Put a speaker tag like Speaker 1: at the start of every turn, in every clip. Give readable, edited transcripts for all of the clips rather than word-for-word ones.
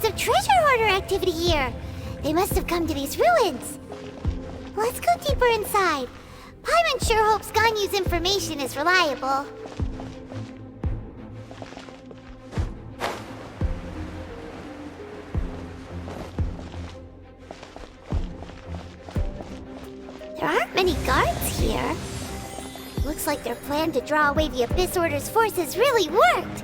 Speaker 1: signs of treasure hoarder activity here. They must have come to these ruins. Let's go deeper inside. Paimon sure hopes Ganyu's information is reliable. There aren't many guards here. Looks like their plan to draw away the Abyss Order's forces really worked.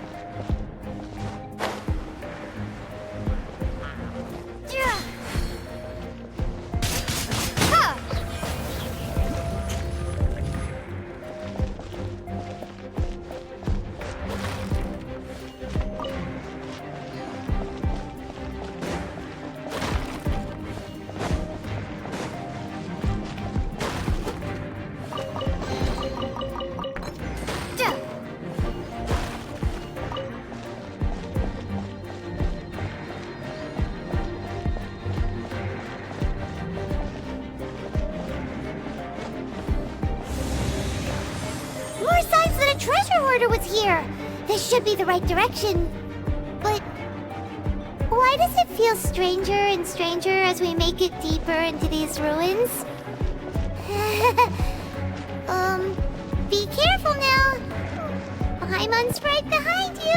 Speaker 1: Was here. This should be the right direction. But why does it feel stranger and stranger as we make it deeper into these ruins? Be careful now. Paimon's right behind you.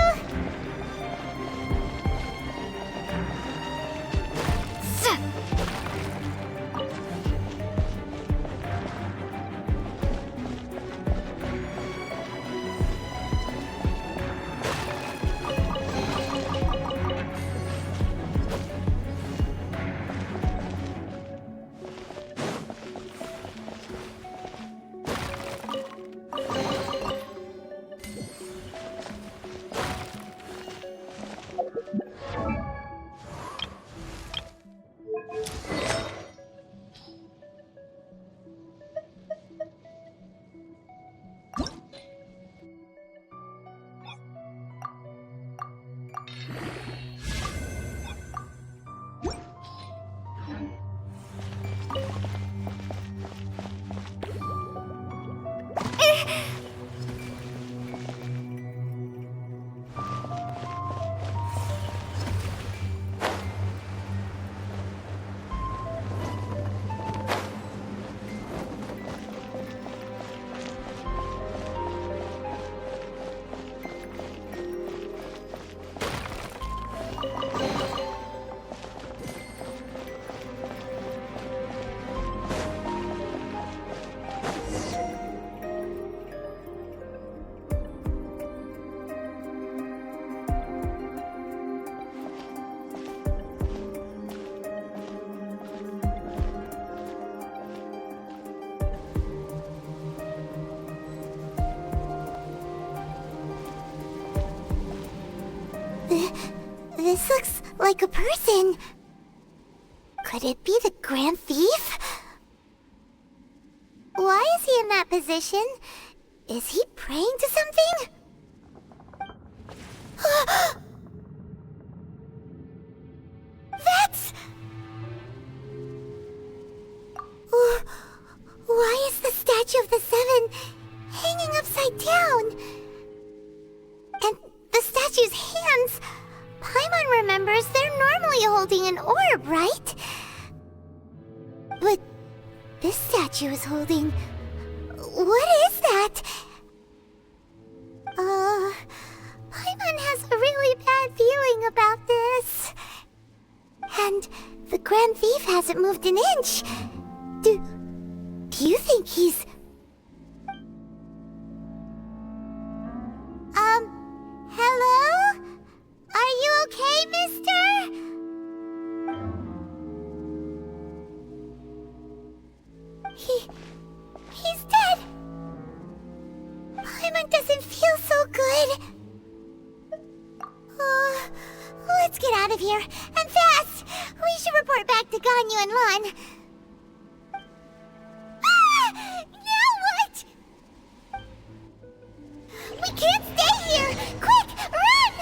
Speaker 1: This looks like a person. Could it be the Grand Thief? Why is he in that position? Is he praying to something? That's... Why is the statue of the Seven hanging upside down? And the statue's hands... Paimon remembers they're normally holding an orb, right? But this statue is holding... What is that? Paimon has a really bad feeling about this. And the Grand Thief hasn't moved an inch. Do you think he's... Hello? Are you okay, mister? He's dead. Paimon doesn't feel so good. Let's get out of here, and fast! We should report back to Ganyu and Lon. Now what? We can't stay here! Quick, run!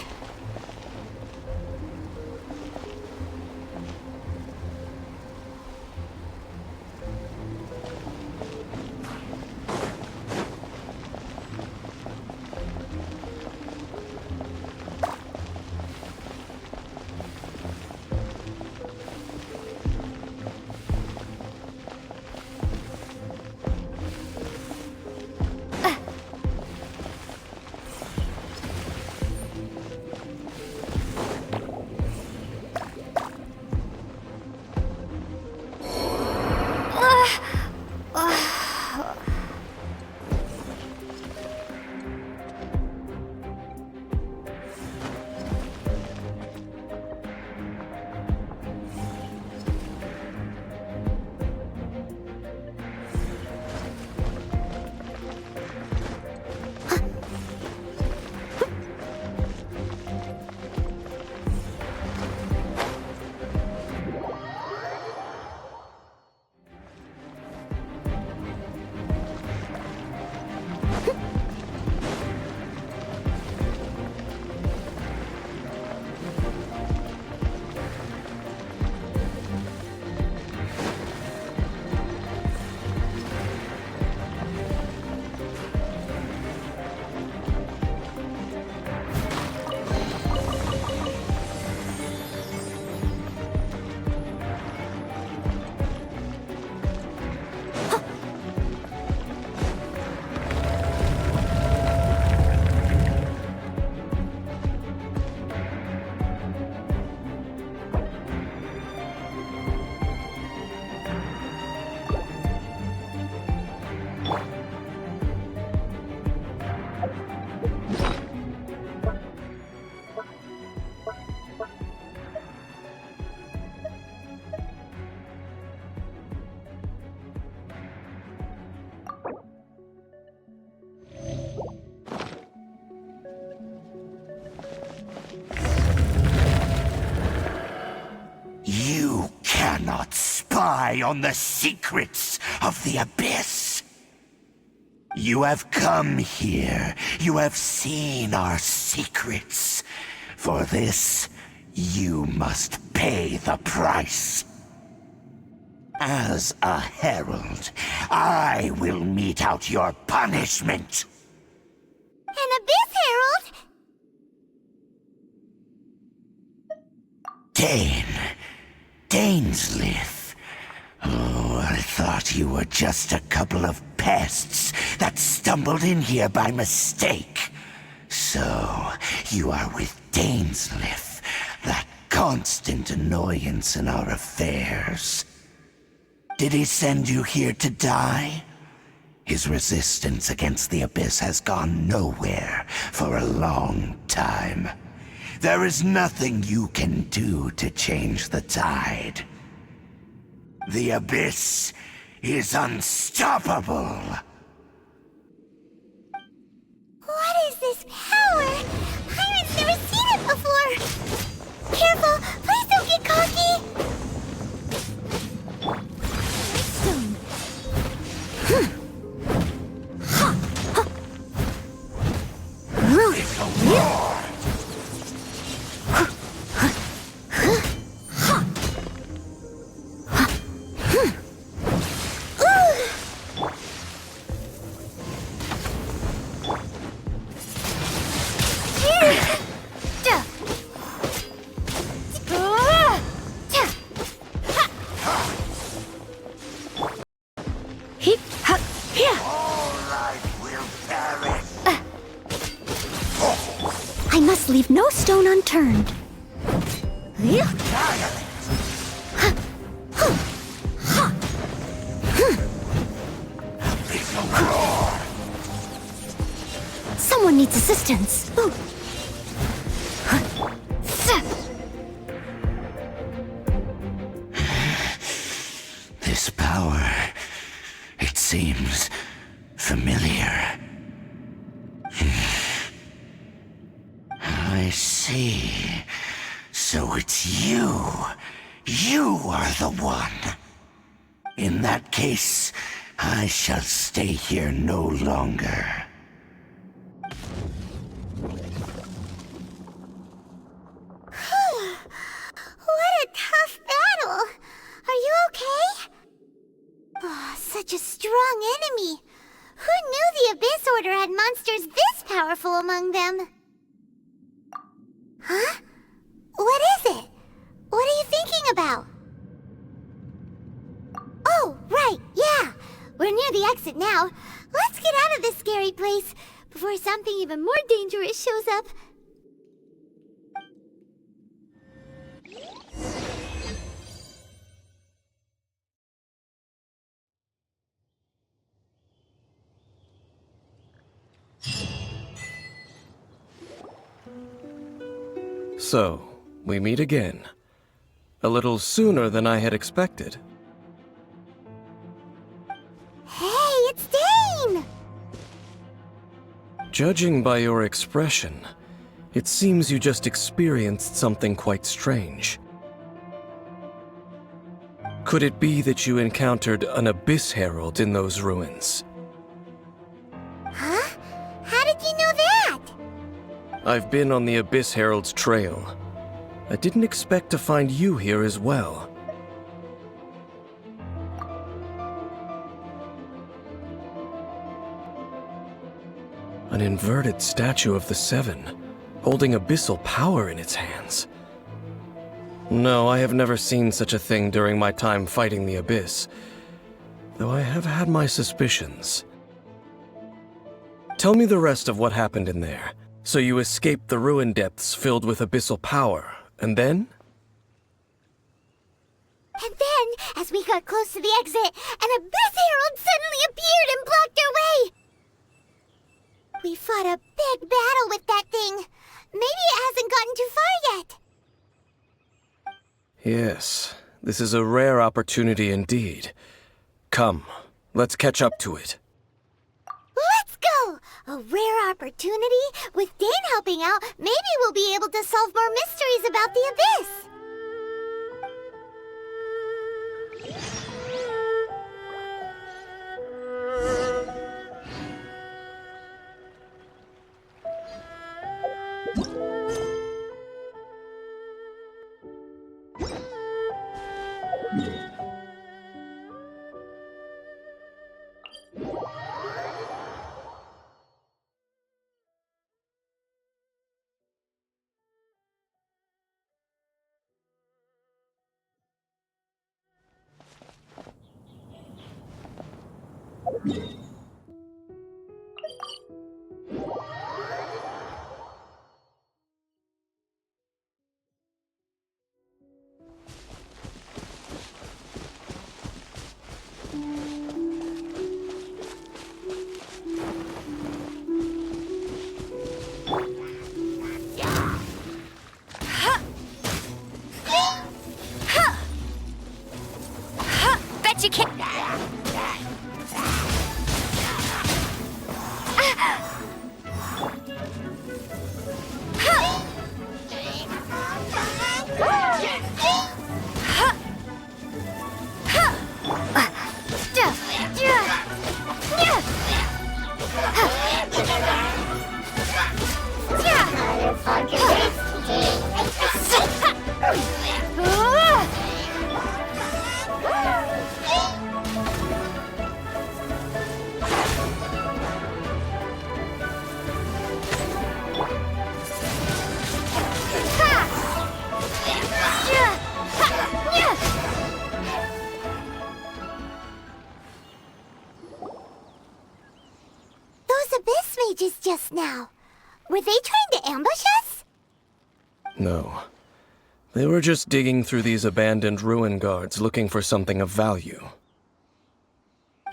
Speaker 2: You cannot spy on the secrets of the Abyss. You have come here. You have seen our secrets. For this, you must pay the price. As a herald, I will mete out your punishment.
Speaker 1: An Abyss Herald?
Speaker 2: Dainslith. Oh, I thought you were just a couple of pests that stumbled in here by mistake. So, you are with Dainslith, that constant annoyance in our affairs. Did he send you here to die? His resistance against the Abyss has gone nowhere for a long time. There is nothing you can do to change the tide. The Abyss is unstoppable.
Speaker 1: What is this power? Pirate's never seen it before! Careful! Please don't get cocky! Stone.
Speaker 2: It's a war!
Speaker 1: I must leave no stone unturned. Someone needs assistance.
Speaker 2: This power, it seems familiar. I see. So it's you. You are the one. In that case, I shall stay here no longer.
Speaker 1: What a tough battle! Are you okay? Oh, such a strong enemy. Who knew the Abyss Order had monsters this powerful among them? Huh? What is it? What are you thinking about? Oh, right, yeah. We're near the exit now. Let's get out of this scary place before something even more dangerous shows up.
Speaker 3: So, we meet again. A little sooner than I had expected.
Speaker 1: Hey, it's Dane!
Speaker 3: Judging by your expression, it seems you just experienced something quite strange. Could it be that you encountered an Abyss Herald in those ruins?
Speaker 1: Huh? How did you know that?
Speaker 3: I've been on the Abyss Herald's trail. I didn't expect to find you here as well. An inverted statue of the Seven, holding abyssal power in its hands. No, I have never seen such a thing during my time fighting the Abyss, though I have had my suspicions. Tell me the rest of what happened in there. So you escaped the ruin depths filled with abyssal power, and then?
Speaker 1: And then, as we got close to the exit, an Abyss Herald suddenly appeared and blocked our way! We fought a big battle with that thing. Maybe it hasn't gotten too
Speaker 3: Yes, this is a rare opportunity indeed. Come, let's catch up to it.
Speaker 1: Let's go! A rare opportunity? With Dane helping out, maybe we'll be able to solve more mysteries about the Abyss!
Speaker 4: Bet you can't.
Speaker 1: Those Abyss mages just now. Were they trying to ambush us?
Speaker 3: No. They were just digging through these abandoned ruin guards looking for something of value.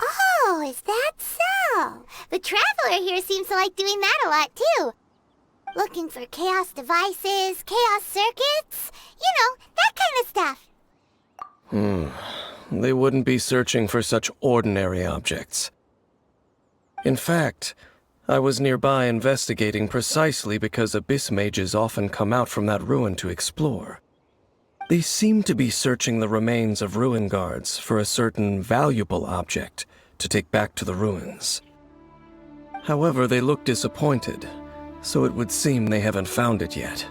Speaker 1: Oh, is that so? The Traveler here seems to like doing that a lot, too. Looking for chaos devices, chaos circuits, you know, that kind of stuff.
Speaker 3: They wouldn't be searching for such ordinary objects. In fact, I was nearby investigating precisely because Abyss mages often come out from that ruin to explore. They seem to be searching the remains of ruin guards for a certain valuable object to take back to the ruins. However, they look disappointed, so it would seem they haven't found it yet.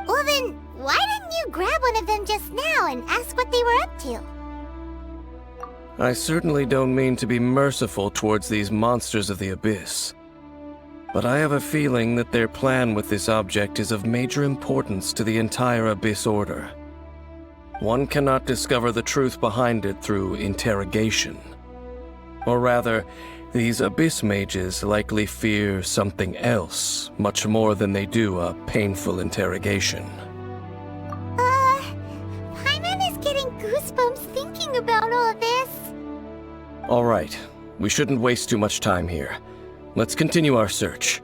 Speaker 1: Well then, why didn't you grab one of them just now and ask what they were up to?
Speaker 3: I certainly don't mean to be merciful towards these monsters of the Abyss. But I have a feeling that their plan with this object is of major importance to the entire Abyss Order. One cannot discover the truth behind it through interrogation. Or rather, these Abyss mages likely fear something else, much more than they do a painful interrogation.
Speaker 1: Paimon is getting goosebumps thinking about all this.
Speaker 3: All right, we shouldn't waste too much time here. Let's continue our search.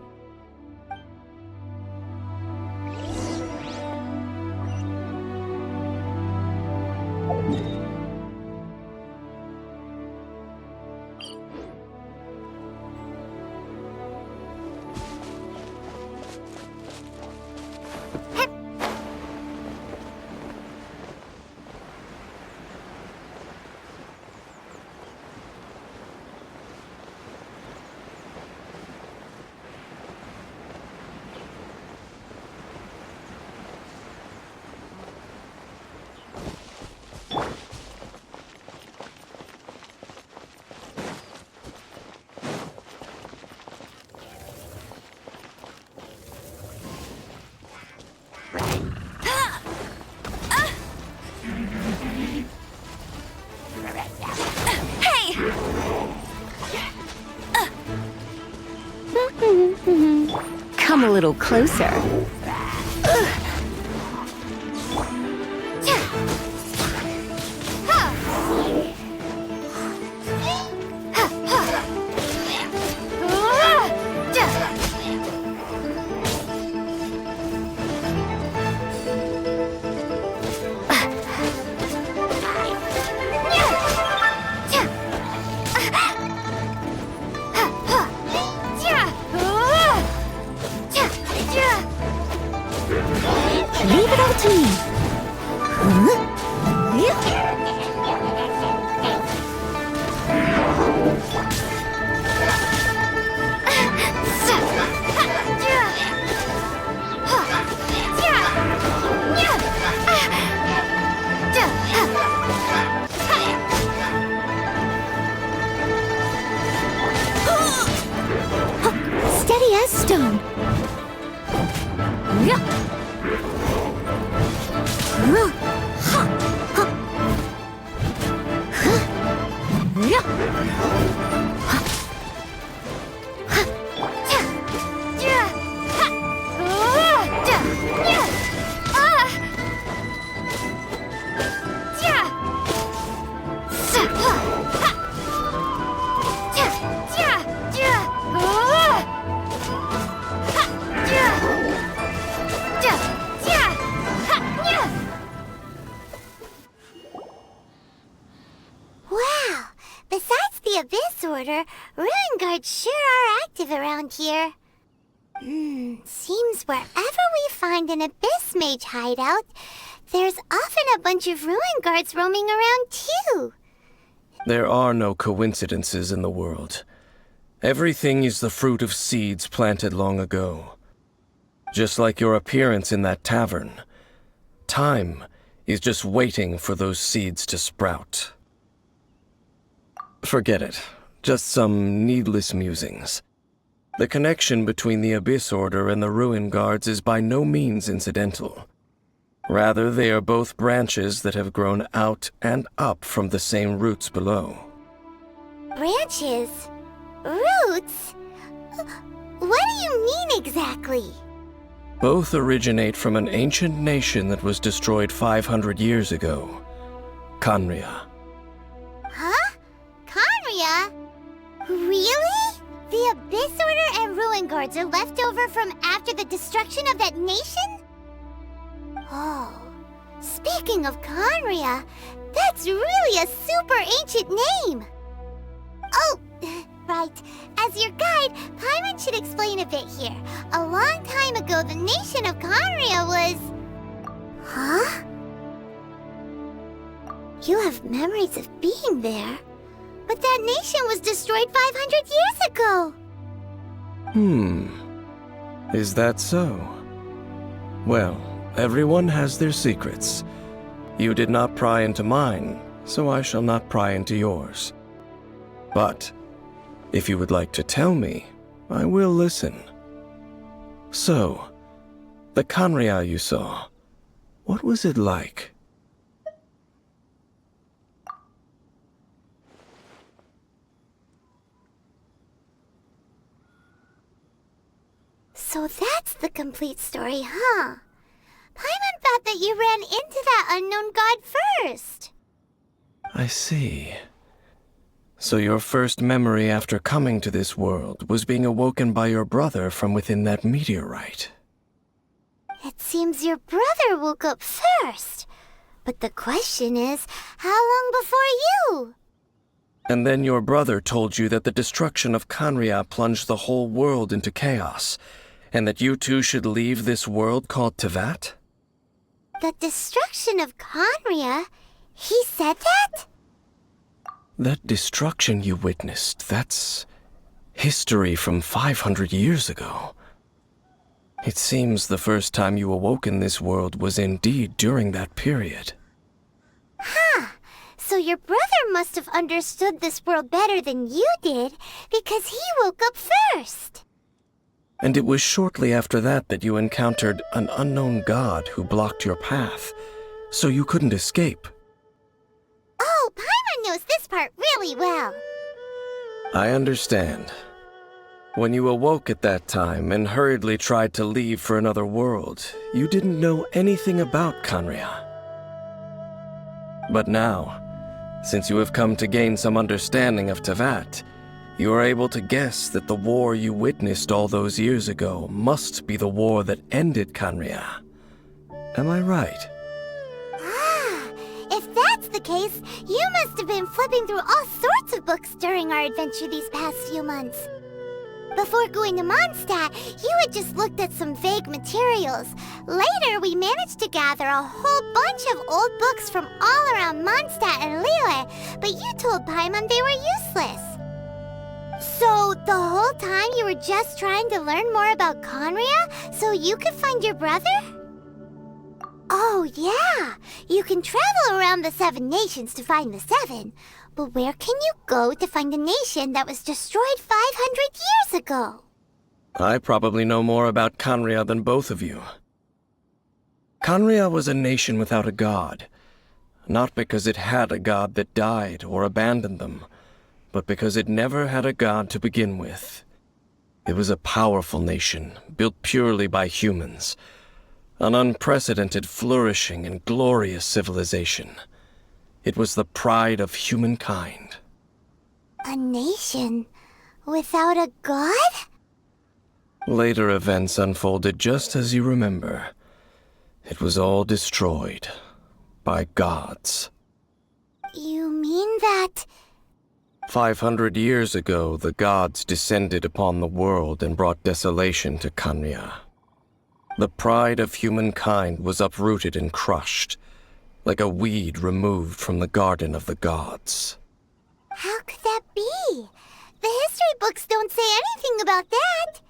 Speaker 4: Come a little closer. Leave it all to me. Steady as stone.
Speaker 1: Wow! Besides the Abyss Order, Ruin Guards sure are active around here. Seems wherever we find an Abyss Mage hideout, there's often a bunch of Ruin Guards roaming around too.
Speaker 3: There are no coincidences in the world. Everything is the fruit of seeds planted long ago. Just like your appearance in that tavern, time is just waiting for those seeds to sprout. Forget it. Just some needless musings. The connection between the Abyss Order and the Ruin Guards is by no means incidental. Rather, they are both branches that have grown out and up from the same roots below.
Speaker 1: Branches? Roots? What do you mean exactly?
Speaker 3: Both originate from an ancient nation that was destroyed 500 years ago, Khaenri'ah.
Speaker 1: Huh? Khaenri'ah? Really? The Abyss Order and Ruin Guards are left over from after the destruction of that nation? Oh, speaking of Khaenri'ah, that's really a super ancient name. Oh, right. As your guide, Paimon should explain a bit here. A long time ago, the nation of Khaenri'ah was... Huh? You have memories of being there. But that nation was destroyed 500 years ago.
Speaker 3: Is that so? Well, everyone has their secrets. You did not pry into mine, so I shall not pry into yours. But, if you would like to tell me, I will listen. So, the Khaenri'ah you saw, what was it like?
Speaker 1: So that's the complete story, huh? Paimon thought that you ran into that unknown god first.
Speaker 3: I see. So your first memory after coming to this world was being awoken by your brother from within that meteorite.
Speaker 1: It seems your brother woke up first. But the question is, how long before you?
Speaker 3: And then your brother told you that the destruction of Khaenri'ah plunged the whole world into chaos, and that you two should leave this world called Teyvat?
Speaker 1: The destruction of Khaenri'ah? He said that?
Speaker 3: That destruction you witnessed, that's history from 500 years ago. It seems the first time you awoke in this world was indeed during that period.
Speaker 1: Huh. So your brother must have understood this world better than you did, because he woke up first.
Speaker 3: And it was shortly after that that you encountered an unknown god who blocked your path, so you couldn't escape.
Speaker 1: Oh, Paimon knows this part really well.
Speaker 3: I understand. When you awoke at that time and hurriedly tried to leave for another world, you didn't know anything about Khaenri'ah. But now, since you have come to gain some understanding of Teyvat, you are able to guess that the war you witnessed all those years ago must be the war that ended Khaenri'ah. Am I right?
Speaker 1: Ah, if that's the case, you must have been flipping through all sorts of books during our adventure these past few months. Before going to Mondstadt, you had just looked at some vague materials. Later, we managed to gather a whole bunch of old books from all around Mondstadt and Liyue, but you told Paimon they were useless. So, the whole time you were just trying to learn more about Conria so you could find your brother? Oh, yeah. You can travel around the 7 nations to find the 7. But where can you go to find a nation that was destroyed 500 years ago?
Speaker 3: I probably know more about Conria than both of you. Conria was a nation without a god. Not because it had a god that died or abandoned them, but because it never had a god to begin with. It was a powerful nation, built purely by humans. An unprecedented, flourishing, and glorious civilization. It was the pride of humankind.
Speaker 1: A nation without a god?
Speaker 3: Later events unfolded just as you remember. It was all destroyed by gods.
Speaker 1: You mean that...
Speaker 3: 500 years ago, the gods descended upon the world and brought desolation to Conria. The pride of humankind was uprooted and crushed, like a weed removed from the garden of the gods.
Speaker 1: How could that be? The history books don't say anything about that.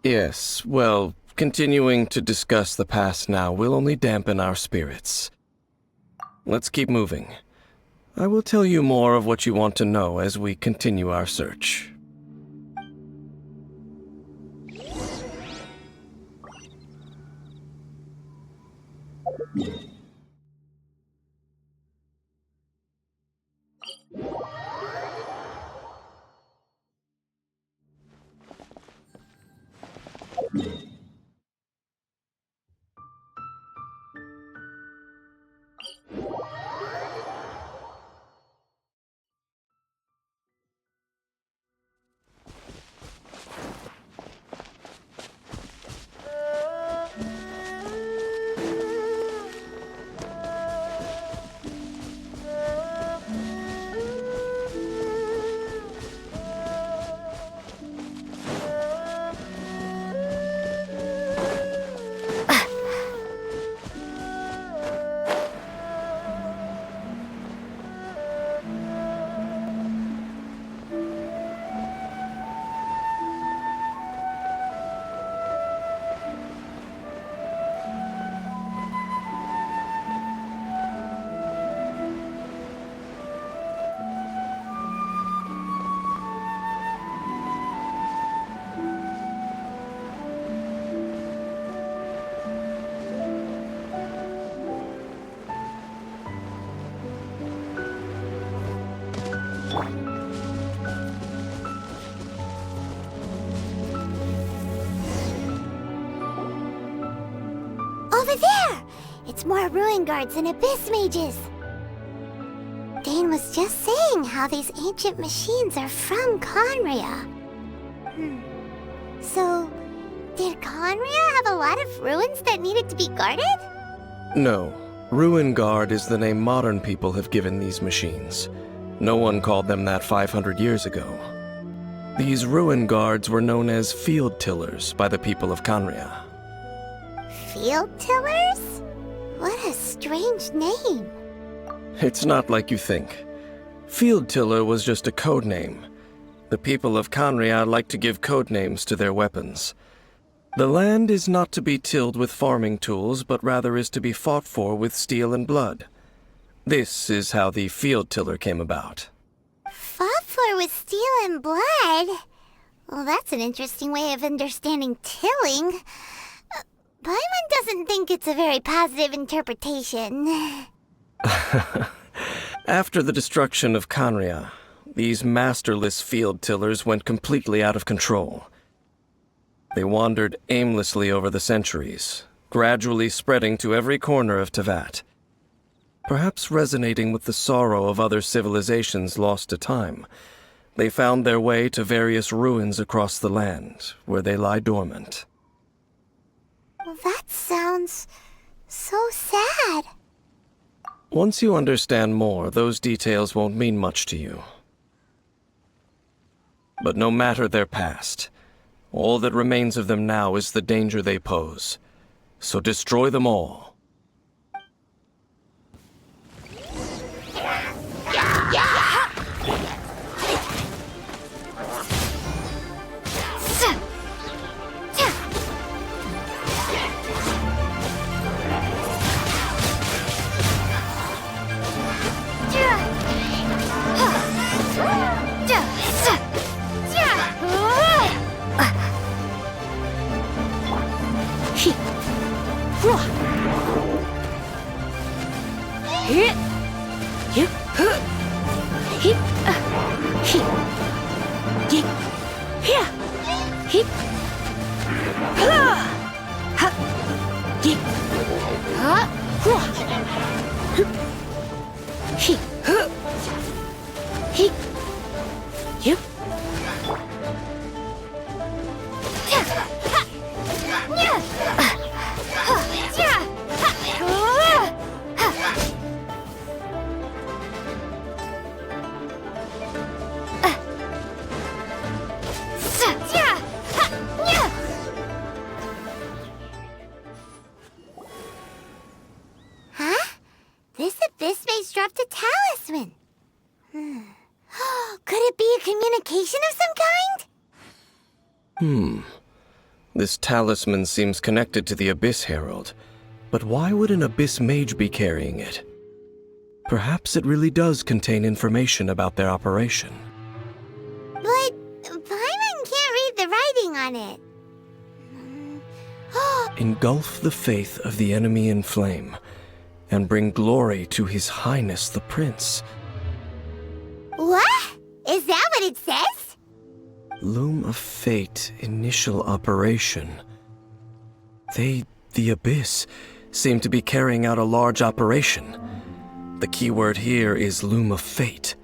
Speaker 3: Yes, well, continuing to discuss the past now will only dampen our spirits. Let's keep moving. I will tell you more of what you want to know as we continue our search.
Speaker 1: Over there! It's more ruin guards and abyss mages. Dane was just saying how these ancient machines are from Conria. So, did Conria have a lot of ruins that needed to be guarded?
Speaker 3: No. Ruin Guard is the name modern people have given these machines. No one called them that 500 years ago. These Ruin Guards were known as Field Tillers by the people of Conria.
Speaker 1: Field tillers? What a strange name.
Speaker 3: It's not like you think. Field Tiller was just a code name. The people of Conria like to give code names to their weapons. The land is not to be tilled with farming tools, but rather is to be fought for with steel and blood. This is how the Field Tiller came about.
Speaker 1: Fought for with steel and blood? Well, that's an interesting way of understanding tilling. Paimon doesn't think it's a very positive interpretation.
Speaker 3: After the destruction of Conria, these masterless field tillers went completely out of control. They wandered aimlessly over the centuries, gradually spreading to every corner of Teyvat. Perhaps resonating with the sorrow of other civilizations lost to time, they found their way to various ruins across the land, where they lie dormant.
Speaker 1: Well, that sounds so sad.
Speaker 3: Once you understand more, those details won't mean much to you. But no matter their past, all that remains of them now is the danger they pose. So destroy them all.
Speaker 1: This abyss maze dropped a talisman. Could it be a communication of some kind?
Speaker 3: This talisman seems connected to the Abyss Herald. But why would an Abyss Mage be carrying it? Perhaps it really does contain information about their operation.
Speaker 1: But Paimon can't read the writing on it.
Speaker 3: Engulf the faith of the enemy in flame, and bring glory to His Highness the Prince.
Speaker 1: What? Is that what it says?
Speaker 3: Loom of Fate, initial operation. They, the Abyss, seem to be carrying out a large operation. The keyword here is Loom of Fate.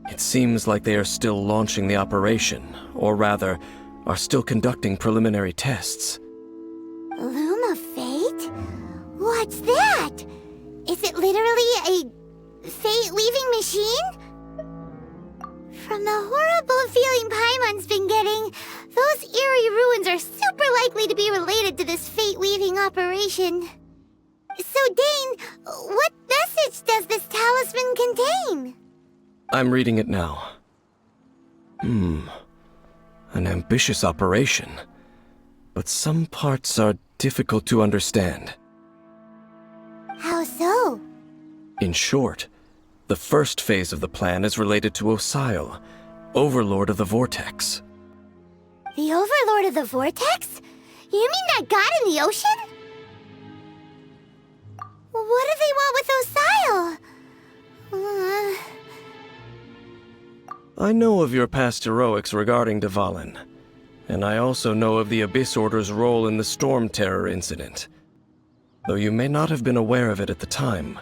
Speaker 3: It seems like they are still launching the operation, or rather, are still conducting preliminary tests.
Speaker 1: Loom of Fate? What's that? Is it literally a fate-weaving machine? From the horrible feeling Paimon's been getting, those eerie ruins are super likely to be related to this fate-weaving operation. So, Dane, what message does this talisman contain?
Speaker 3: I'm reading it now. An ambitious operation. But some parts are difficult to understand.
Speaker 1: How so?
Speaker 3: In short, the first phase of the plan is related to Osile, Overlord of the Vortex.
Speaker 1: The Overlord of the Vortex? You mean that god in the ocean? What do they want with Osile?
Speaker 3: I know of your past heroics regarding Dvalin, and I also know of the Abyss Order's role in the Storm Terror incident. Though you may not have been aware of it at the time,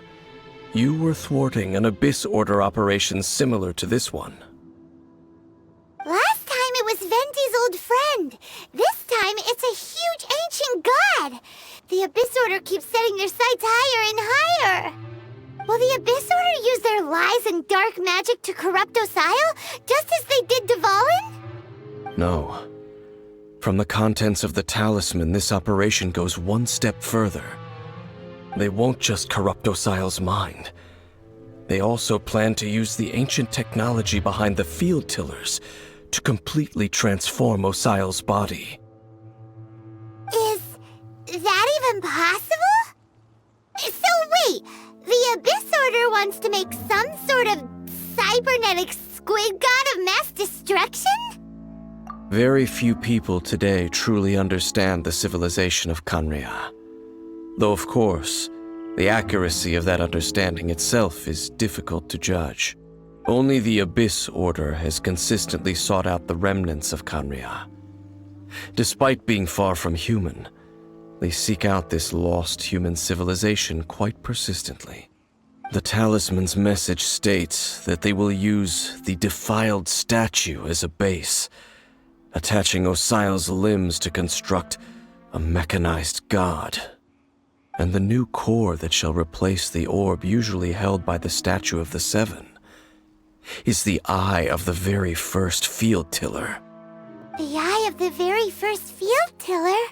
Speaker 3: you were thwarting an Abyss Order operation similar to this one.
Speaker 1: Last time it was Venti's old friend. This time it's a huge ancient god. The Abyss Order keeps setting their sights higher and higher. Will the Abyss Order use their lies and dark magic to corrupt Osile, just as they did Dvalin?
Speaker 3: No. From the contents of the talisman, this operation goes one step further. They won't just corrupt Osile's mind. They also plan to use the ancient technology behind the field tillers to completely transform Osile's body.
Speaker 1: Is that even possible? So wait, the Abyss Order wants to make some sort of cybernetic squid god of mass destruction?
Speaker 3: Very few people today truly understand the civilization of Khaenri'ah. Though, of course, the accuracy of that understanding itself is difficult to judge. Only the Abyss Order has consistently sought out the remnants of Khaenri'ah. Despite being far from human, they seek out this lost human civilization quite persistently. The talisman's message states that they will use the defiled statue as a base, attaching Osile's limbs to construct a mechanized god. And the new core that shall replace the orb usually held by the Statue of the Seven is the eye of the very first field tiller.
Speaker 1: The eye of the very first field tiller?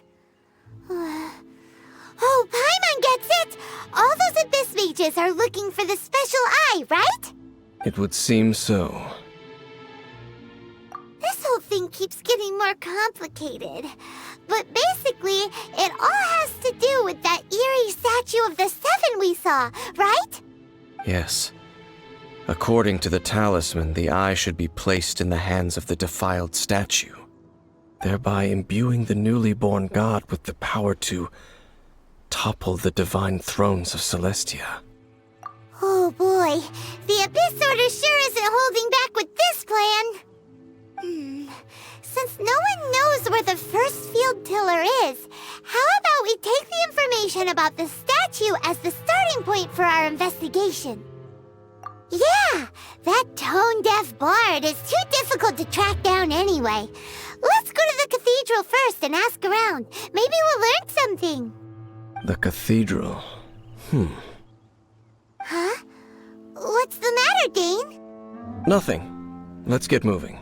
Speaker 1: Oh, Paimon gets it! All those abyss mages are looking for the special eye, right?
Speaker 3: It would seem so.
Speaker 1: This whole thing keeps getting more complicated. But basically, it all has to do with that eerie statue of the seven we saw, right?
Speaker 3: Yes. According to the talisman, the eye should be placed in the hands of the defiled statue, thereby imbuing the newly born god with the power to topple the divine thrones of Celestia.
Speaker 1: Oh boy, the Abyss Order sure isn't holding back with this plan. Since no one knows where the first field tiller is, how about we take the information about the statue as the starting point for our investigation? Yeah, that tone-deaf bard is too difficult to track down anyway. Let's go to the cathedral first and ask around. Maybe we'll learn something.
Speaker 3: The cathedral.
Speaker 1: Huh? What's the matter, Dane?
Speaker 3: Nothing. Let's get moving.